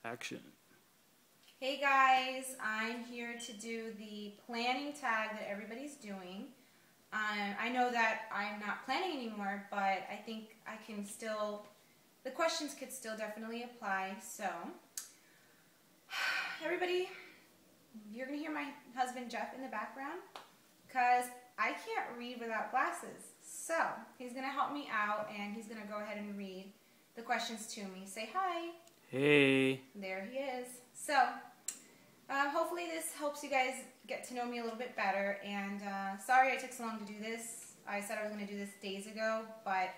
Action. Hey guys, I'm here to do the planning tag that everybody's doing. I know that I'm not planning anymore, but I think I can still, the questions could still definitely apply. So, everybody, you're going to hear my husband Jeff in the background because I can't read without glasses. So, he's going to help me out and he's going to go ahead and read the questions to me. Say hi. Hey. There he is. So, hopefully this helps you guys get to know me a little bit better. And sorry I took so long to do this. I said I was going to do this days ago, but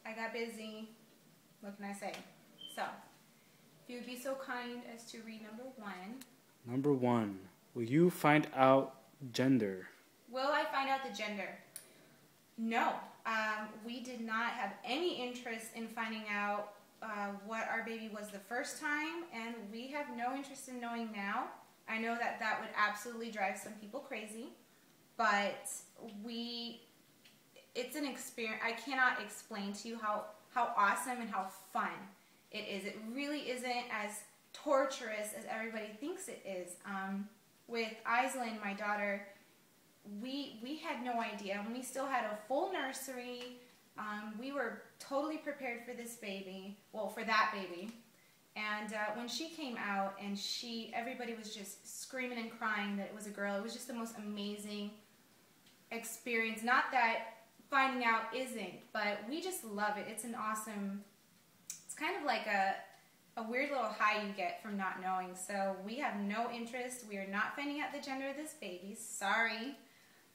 I got busy. What can I say? So, if you would be so kind as to read number 1. Number 1. Will you find out gender? Will I find out the gender? No. We did not have any interest in finding out what our baby was the first time, and we have no interest in knowing now. I know that that would absolutely drive some people crazy, but it's an experience. I cannot explain to you how awesome and how fun it is. It really isn't as torturous as everybody thinks it is. With Aislinn, my daughter, we had no idea. We still had a full nursery. We were totally prepared for this baby, well, for that baby. And when she came out and everybody was just screaming and crying that it was a girl, it was just the most amazing experience. Not that finding out isn't, but we just love it. It's an awesome, it's kind of like a weird little high you get from not knowing. So we have no interest. We are not finding out the gender of this baby. Sorry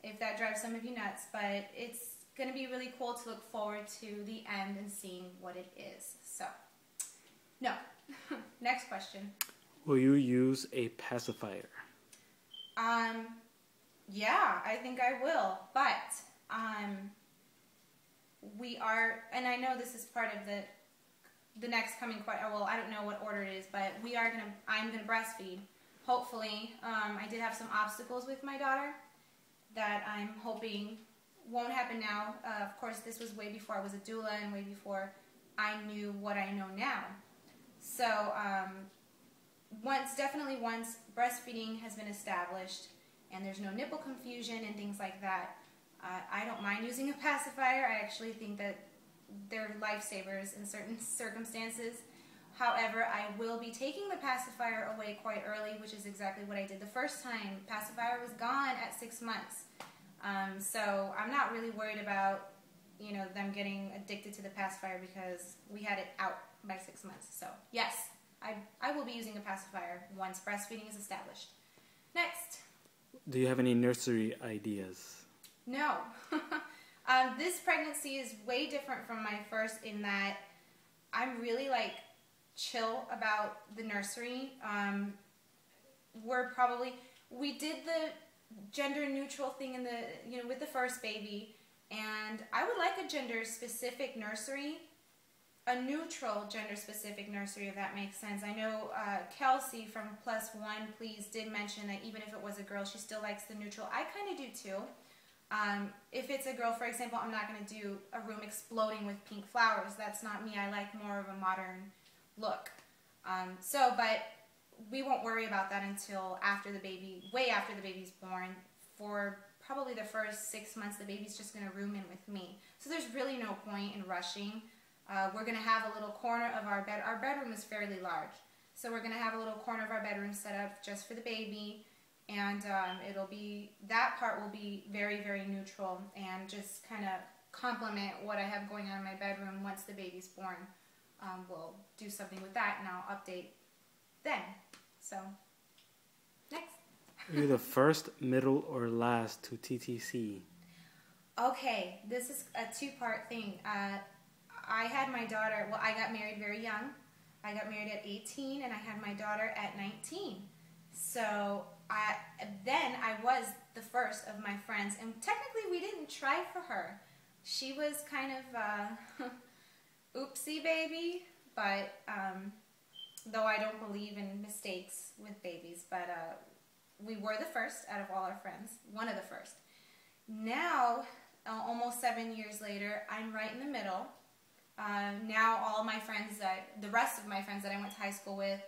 if that drives some of you nuts, but it's going to be really cool to look forward to the end and seeing what it is. So, no. Next question. Will you use a pacifier? Yeah, I think I will, but we are, and I know this is part of the next coming question. Well, I don't know what order it is, but I'm gonna breastfeed. Hopefully, I did have some obstacles with my daughter that I'm hoping won't happen now. Of course, this was way before I was a doula and way before I knew what I know now. So, definitely once breastfeeding has been established and there's no nipple confusion and things like that, I don't mind using a pacifier. I actually think that they're lifesavers in certain circumstances. However, I will be taking the pacifier away quite early, which is exactly what I did the first time. Pacifier was gone at 6 months. So I'm not really worried about, them getting addicted to the pacifier because we had it out by 6 months. So yes, I will be using a pacifier once breastfeeding is established. Next. Do you have any nursery ideas? No. This pregnancy is way different from my first in that I'm really chill about the nursery. We did the gender neutral thing in with the first baby, and I would like a gender specific nursery, a neutral gender specific nursery, if that makes sense. I know Kelsey from Plus One Please did mention that even if it was a girl, she still likes the neutral. I kind of do too. If it's a girl, for example, I'm not going to do a room exploding with pink flowers. That's not me. I like more of a modern look. But we won't worry about that until after the baby, way after the baby's born. For probably the first 6 months, the baby's just going to room in with me. So there's really no point in rushing. We're going to have a little corner of our bed. Our bedroom is fairly large. So we're going to have a little corner of our bedroom set up just for the baby. And that part will be very, very neutral and just kind of complement what I have going on in my bedroom once the baby's born. We'll do something with that and I'll update then. So, next. Are you the first, middle, or last to TTC? Okay, this is a two-part thing. I had my daughter, well, I got married very young. I got married at 18 and I had my daughter at 19. So, then I was the first of my friends, and technically we didn't try for her. She was kind of oopsie baby, but though I don't believe in mistakes with babies, but we were the first out of all our friends, one of the first. Now, almost 7 years later, I'm right in the middle. Now all my friends, the rest of my friends that I went to high school with,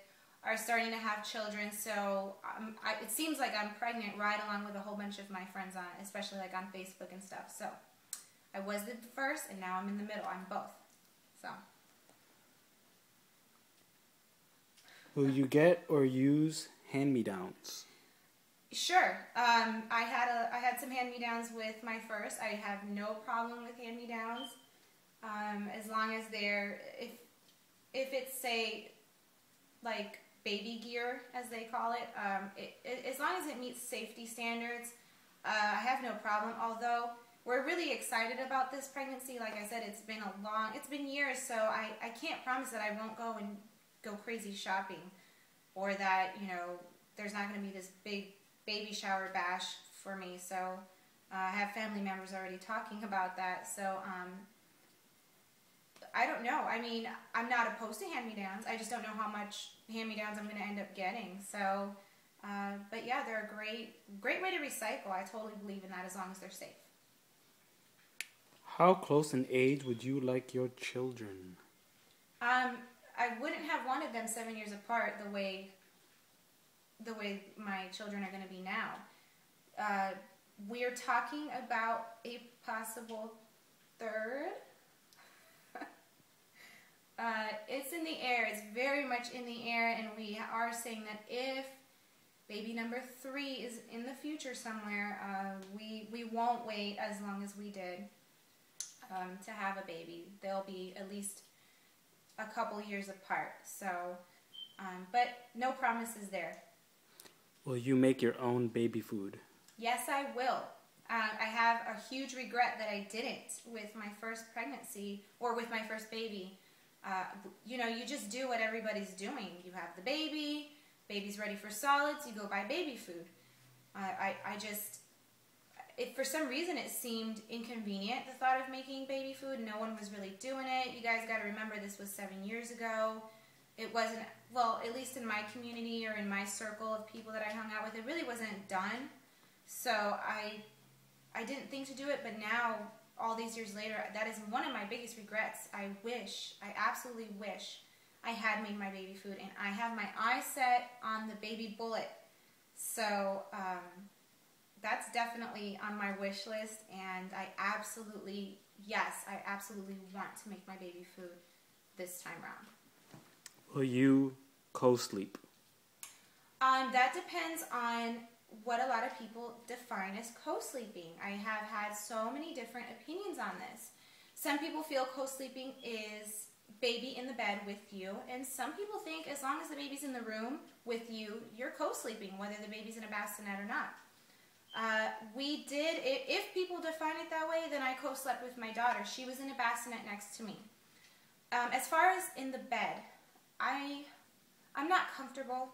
are starting to have children. So it seems like I'm pregnant right along with a whole bunch of my friends on, especially like on Facebook and stuff. So I was the first, and now I'm in the middle. I'm both. So. Will you get or use hand-me-downs? Sure. I had some hand-me-downs with my first. I have no problem with hand-me-downs, as long as they're if it's, say, like baby gear, as they call it, as long as it meets safety standards, I have no problem. Although we're really excited about this pregnancy. Like I said, it's been years, so I can't promise that I won't go crazy shopping, or that, you know, there's not going to be this big baby shower bash for me. So I have family members already talking about that. So I don't know. I mean, I'm not opposed to hand-me-downs. I just don't know how much hand-me-downs I'm going to end up getting. So, but yeah, they're a great way to recycle. I totally believe in that, as long as they're safe. How close in age would you like your children? I wouldn't have wanted them 7 years apart the way my children are going to be now. We're talking about a possible third. It's in the air. It's very much in the air, and we are saying that if baby number 3 is in the future somewhere, we won't wait as long as we did to have a baby. They'll be at least a couple years apart. So, but no promises there. Will you make your own baby food? Yes, I will. I have a huge regret that I didn't with my first pregnancy, or with my first baby. You know, you just do what everybody's doing. You have the baby's ready for solids, you go buy baby food. For some reason it seemed inconvenient, the thought of making baby food. No one was really doing it. You guys got to remember, this was 7 years ago. It wasn't, well, at least in my community or in my circle of people that I hung out with, it really wasn't done. So I didn't think to do it, but now, all these years later, that is one of my biggest regrets. I absolutely wish I had made my baby food, and I have my eyes set on the baby bullet. So that's definitely on my wish list, and I absolutely want to make my baby food this time around. Will you co-sleep? That depends on what a lot of people define as co-sleeping. I have had so many different opinions on this. Some people feel co-sleeping is baby in the bed with you, and some people think as long as the baby's in the room with you, you're co-sleeping, whether the baby's in a bassinet or not. If people define it that way, then I co-slept with my daughter. She was in a bassinet next to me. As far as in the bed, I'm not comfortable.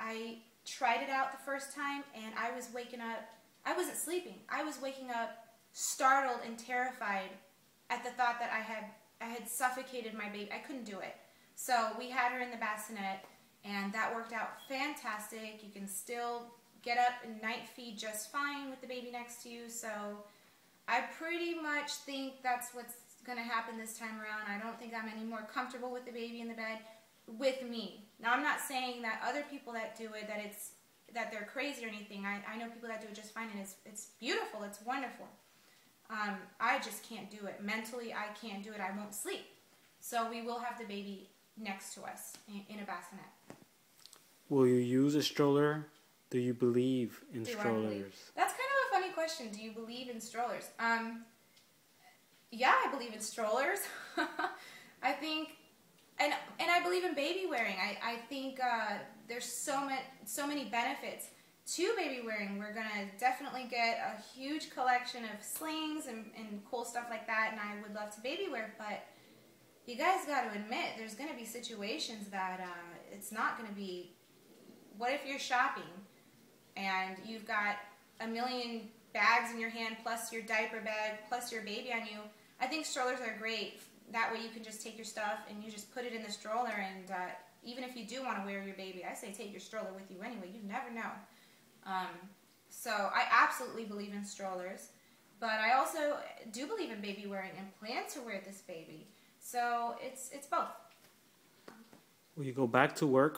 I tried it out the first time, and I was waking up. I wasn't sleeping. I was waking up startled and terrified at the thought that I had suffocated my baby. I couldn't do it. So we had her in the bassinet, and that worked out fantastic. You can still get up and night feed just fine with the baby next to you. So I pretty much think that's what's going to happen this time around. I don't think I'm any more comfortable with the baby in the bed with me. Now, I'm not saying that other people that do it, that they're crazy or anything. I know people that do it just fine, and it's beautiful. It's wonderful. I just can't do it. Mentally, I can't do it. I won't sleep. So we will have the baby next to us in a bassinet. Will you use a stroller? Do you believe in strollers? That's kind of a funny question. Do you believe in strollers? Yeah, I believe in strollers. I think, and I believe in baby wearing. I think there's so many benefits to baby wearing. We're going to definitely get a huge collection of slings and cool stuff like that, and I would love to baby wear, but you guys got to admit, there's going to be situations that it's not going to be. What if you're shopping and you've got a million bags in your hand, plus your diaper bag, plus your baby on you? I think strollers are great. That way you can just take your stuff and you just put it in the stroller, and even if you do want to wear your baby, I say take your stroller with you anyway. You never know. So I absolutely believe in strollers, but I also do believe in baby wearing and plan to wear this baby. So it's both. Will you go back to work